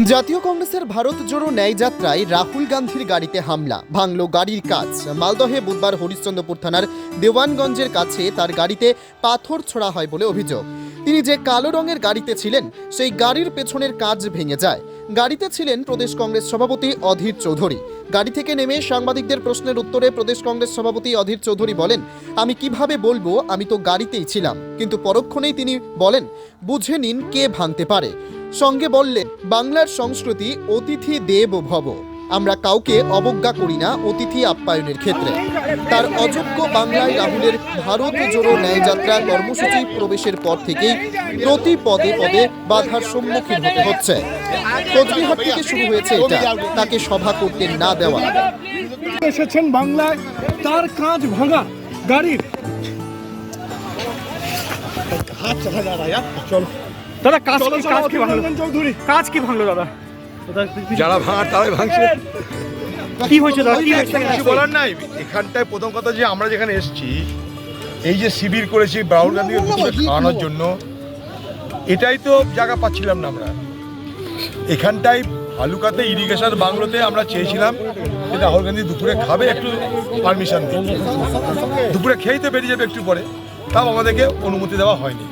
জাতীয় কংগ্রেসের ভারত জোড়ো ন্যায় যাত্রায় রাহুল গান্ধীর গাড়িতে হামলা, ভাঙল গাড়ির কাচ। মালদহে বুধবার হরিশ্চন্দ্রপুর থানার দেওয়ানগঞ্জের কাছে তার গাড়িতে পাথর ছোড়া হয় বলে অভিযোগ। তিনি যে কালো রঙের গাড়িতে ছিলেন সেই গাড়ির পেছনের কাচ ভেঙে যায়। গাড়িতে ছিলেন প্রদেশ কংগ্রেস সভাপতি অধীর চৌধুরী। গাড়ি থেকে নেমে সাংবাদিকদের প্রশ্নের উত্তরে প্রদেশ কংগ্রেস সভাপতি অধীর চৌধুরী বলেন, আমি কিভাবে বলবো, আমি তো গাড়িতেই ছিলাম। কিন্তু পরক্ষণেই তিনি বলেন, বুঝে নিন কে ভাঙতে পারে। সঙ্গে বললেন, বাংলার সংস্কৃতি অতিথি দেব ভব, আমরা কাউকে অবজ্ঞা করি না অতিথি আপ্যায়নের ক্ষেত্রে। তার অযোগ্য বাংলায় রাহুলের ভারত জোড়ো ন্যায় যাত্রা কর্মসূচি প্রবেশের পর থেকেই প্রতি পদে পদে বাধার সম্মুখীন হতে হচ্ছে। কোচবিহার থেকে শুরু হয়েছে এটা, তাকে সভা করতে না দেওয়া। এসেছেন বাংলায়, তার কাঁচ ভাঙা গাড়ির। দাদা কাজ কি ভাঙলো দাদা? যারা ভাঙার তারাই ভাঙছে। কি হয়েছে দাদা? কিছু বলার নাই। এখানটায় প্রথম কথা যে আমরা যেখানে এসেছি, এই যে শিবির করেছি রাহুল গান্ধীকে দুপুরে খাওয়ানোর জন্য, এটাই তো জায়গা পাচ্ছিলাম না আমরা। এখানটায় ভালুকাতে ইরিগেশন বাংলোতে আমরা চেয়েছিলাম যে রাহুল গান্ধী দুপুরে খাবে, একটু পারমিশন দিন, দুপুরে খেয়েই তো বেরিয়ে যাবে একটু পরে, তাও আমাদেরকে অনুমতি দেওয়া হয়নি।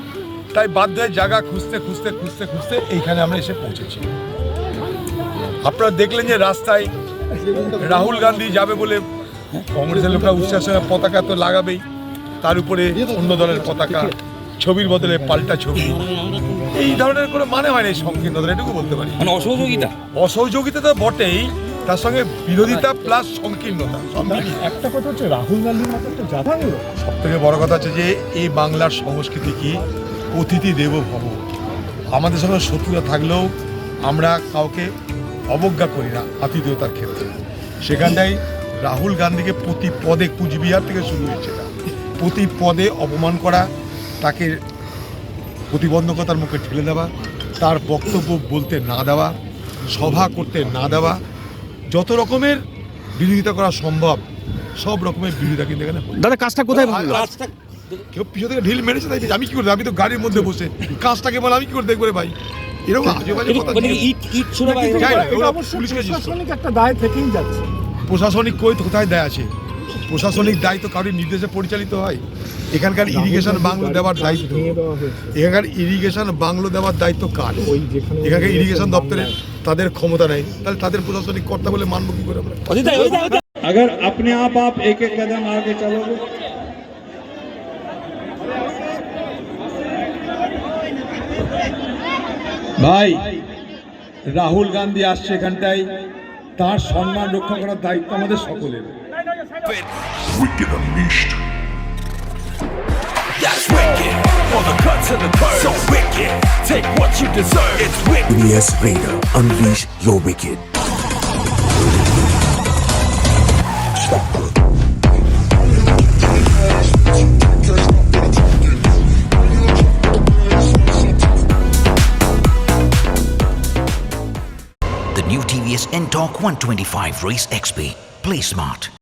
তাই বাধ্য হয়ে জায়গা খুঁজতে খুঁজতে খুঁজতে খুঁজতে এইখানে আমরা এসে পৌঁছেছি। আপনারা দেখলেন যে রাস্তায় রাহুল গান্ধী যাবে বলে কংগ্রেসের লোকরা উচ্ছ্বাসের পতাকা তো লাগাবেই, তার উপরে অন্য দলের পতাকা, ছবির বদলে পাল্টা ছবি। এই ধরনের কোনো মানে হয় না এই সংকীর্ণতা, এটুকু বলতে পারি। মানে অসহযোগিতা তো বটেই, তার সঙ্গে বিরোধিতা প্লাস সংকীর্ণতা। একটা কথা হচ্ছে, রাহুল গান্ধীর মতো একটা জায়গা হলো। সব থেকে বড় কথা হচ্ছে যে এই বাংলার সংস্কৃতি কি অতিথি দেব ভব। আমাদের সঙ্গে শত্রুতা থাকলেও আমরা কাউকে অবজ্ঞা করি না আতিথেয়তার ক্ষেত্রে। সেখানটাই রাহুল গান্ধীকে প্রতি পদে, কুচবিহার থেকে শুরু হয়েছে, প্রতি পদে অপমান করা, তাকে প্রতিবন্ধকতার মুখে ঠেলে দেওয়া, তার বক্তব্য বলতে না দেওয়া, সভা করতে না দেওয়া, যত রকমের বিরোধিতা করা সম্ভব সব রকমের বিরোধিতা কিন্তু এখানে। দাদা কাজটা কোথায় ভাঙলো? কেউ পিছন থেকে ঢিল মেরেছে, তাই আমি কি করতে, আমি তো গাড়ির মধ্যে বসে কাজটাকে বলে আমি কি করে দেখবো রে ভাই? এরকম একটা দায় থেকেই যাচ্ছে। প্রশাসনিক কোথায় দায় আছে? প্রশাসনিক দায়িত্ব কারোর নির্দেশে পরিচালিত হয়? এখানকার ইরিগেশন বাংলো দেওয়ার দায়িত্ব, এখানকার ইরিগেশন বাংলো দেওয়ার দায়িত্ব কার? এখানকার ইরিগেশন দপ্তরে তাদের ক্ষমতা নেই, তাহলে তাদের প্রশাসনিক কর্তা বলে মানব কি করে আমরা? अगर अपने आप एक एक कदम आगे चलोगे, ভাই রাহুল গান্ধী আসছে এখানটায়, তার সম্মান রক্ষা করার দায়িত্ব আমাদের সকলের। Wicked Unleashed. That's wicked. For the cut to the curve. So wicked. Take what you deserve. It's wicked. Yes, Raider. Unleash your wicked. The new TVS Ntorq 125 Race XP. Play smart.